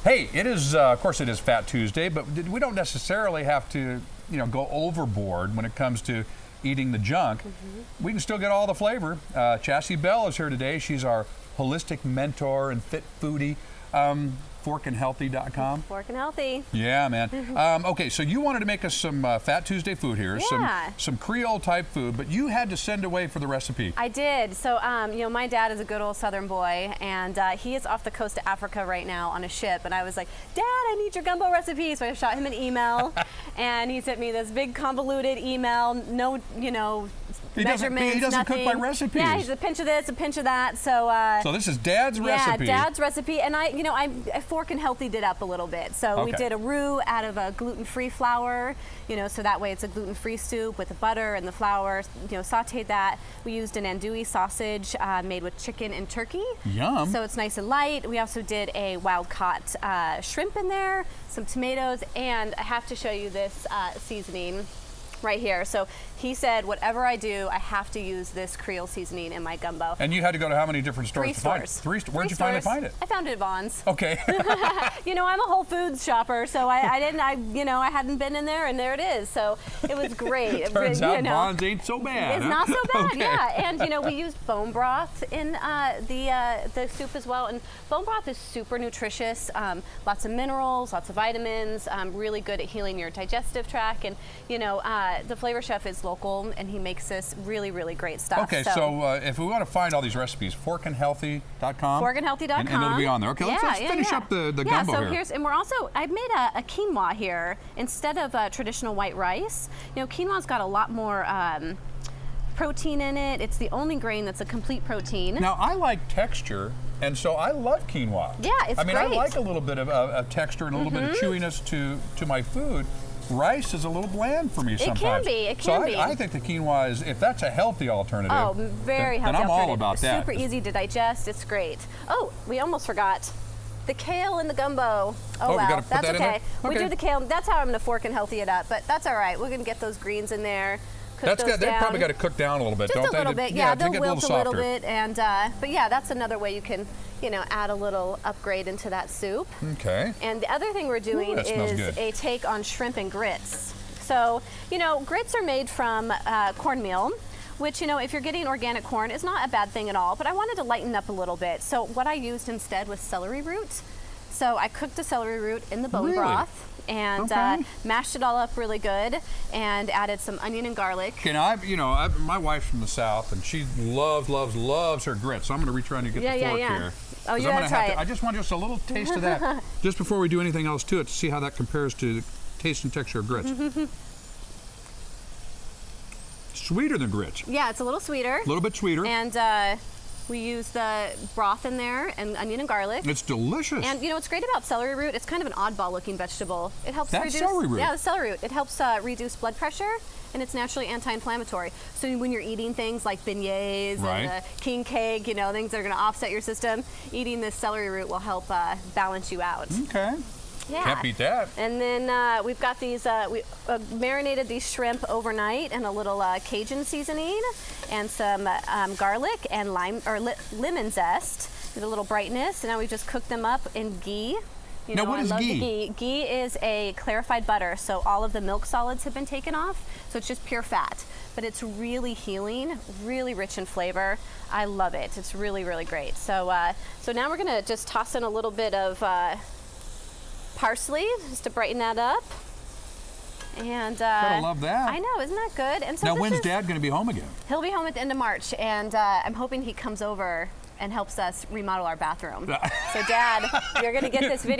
Hey, it is, of course it is Fat Tuesday, but we don't necessarily have to, go overboard when it comes to eating the junk. We can still get all the flavor. Chassie Bell is here today. She's our holistic mentor and fit foodie. ForkinHealthy.com. Forkin Healthy. Yeah, man. Okay, so you wanted to make us some Fat Tuesday food here, some Creole type food, but you had to send away for the recipe. I did. So, my dad is a good old Southern boy, and he is off the coast of Africa right now on a ship. And I was like, Dad, I need your gumbo recipe. So I shot him an email, and he sent me this big convoluted email. No, measurements. He doesn't nothing. Cook by recipes. Yeah, he's a pinch of this, a pinch of that. So. So this is Dad's recipe. Yeah, Dad's recipe, and I Forkin Healthy did up a little bit. So we did a roux out of a gluten-free flour, so that way it's a gluten-free soup with the butter and the flour. Sauteed that. We used an andouille sausage made with chicken and turkey. Yum. So it's nice and light. We also did a wild-caught shrimp in there, some tomatoes, and I have to show you this seasoning right here. So he said, whatever I do, I have to use this Creole seasoning in my gumbo. And you had to go to how many different stores? 3 stores. Where'd you finally find it? I found it at Vaughn's. Okay. I'm a Whole Foods shopper, so I hadn't been in there, and there it is. So it was great. Turns out Vaughn's ain't so bad. It's not so bad, Okay. yeah. And we used bone broth in the soup as well, and bone broth is super nutritious. Lots of minerals, lots of vitamins, really good at healing your digestive tract, and the flavor chef is local, and he makes this really, really great stuff. Okay, so if we want to find all these recipes, ForkinHealthy.com. ForkinHealthy.com. And it'll be on there. Okay, let's finish up the gumbo here. And we're also, I've made a quinoa here instead of traditional white rice. Quinoa's got a lot more protein in it. It's the only grain that's a complete protein. Now, I like texture, and so I love quinoa. Yeah, it's great. I like a little bit of texture and a little bit of chewiness to my food. Rice is a little bland for me sometimes. It can be. I think the quinoa is, if that's a healthy alternative, very healthy then I'm all about that. Super easy to digest. It's great. Oh, we almost forgot the kale in the gumbo. Oh, we gotta put that's that in okay. there? We do the kale. That's how I'm gonna Forkin Healthy it up. But that's all right. We're gonna get those greens in there. Cook those They've down. probably got to cook down a little bit, Just don't they? a little bit. Yeah, they'll get wilt a little softer. bit. And but yeah, that's another way you can add a little upgrade into that soup. Okay. And the other thing we're doing is a take on shrimp and grits. So, grits are made from cornmeal, which, if you're getting organic corn, is not a bad thing at all, but I wanted to lighten up a little bit. So what I used instead was celery root. So I cooked the celery root in the bone broth and mashed it all up really good and added some onion and garlic. Okay, now my wife's from the South and she loves her grits. So I'm going to reach around and get the fork here. Oh, you gotta try it. I just want just a little taste of that, just before we do anything else to it, to see how that compares to the taste and texture of grits. Sweeter than grits. Yeah, it's a little sweeter. A little bit sweeter. And we use the broth in there and onion and garlic. It's delicious. And what's great about celery root, it's kind of an oddball looking vegetable. It helps reduce celery root. Yeah, the celery root. It helps reduce blood pressure, and it's naturally anti-inflammatory. So when you're eating things like beignets and king cake, things that are going to offset your system, eating this celery root will help balance you out. Okay. Yeah. Can't beat that. And then we've got these, we marinated these shrimp overnight in a little Cajun seasoning and some garlic and lemon zest with a little brightness. And now we've just cooked them up in ghee. Now, what is ghee? The ghee? Ghee is a clarified butter, so all of the milk solids have been taken off, so it's just pure fat. But it's really healing, really rich in flavor. I love it. It's really, really great. So, so now we're gonna just toss in a little bit of parsley just to brighten that up. And gotta love that. I know, isn't that good? And so now, when's Dad going to be home again? He'll be home at the end of March, and I'm hoping he comes over and helps us remodel our bathroom. So, Dad, you're going to get this video.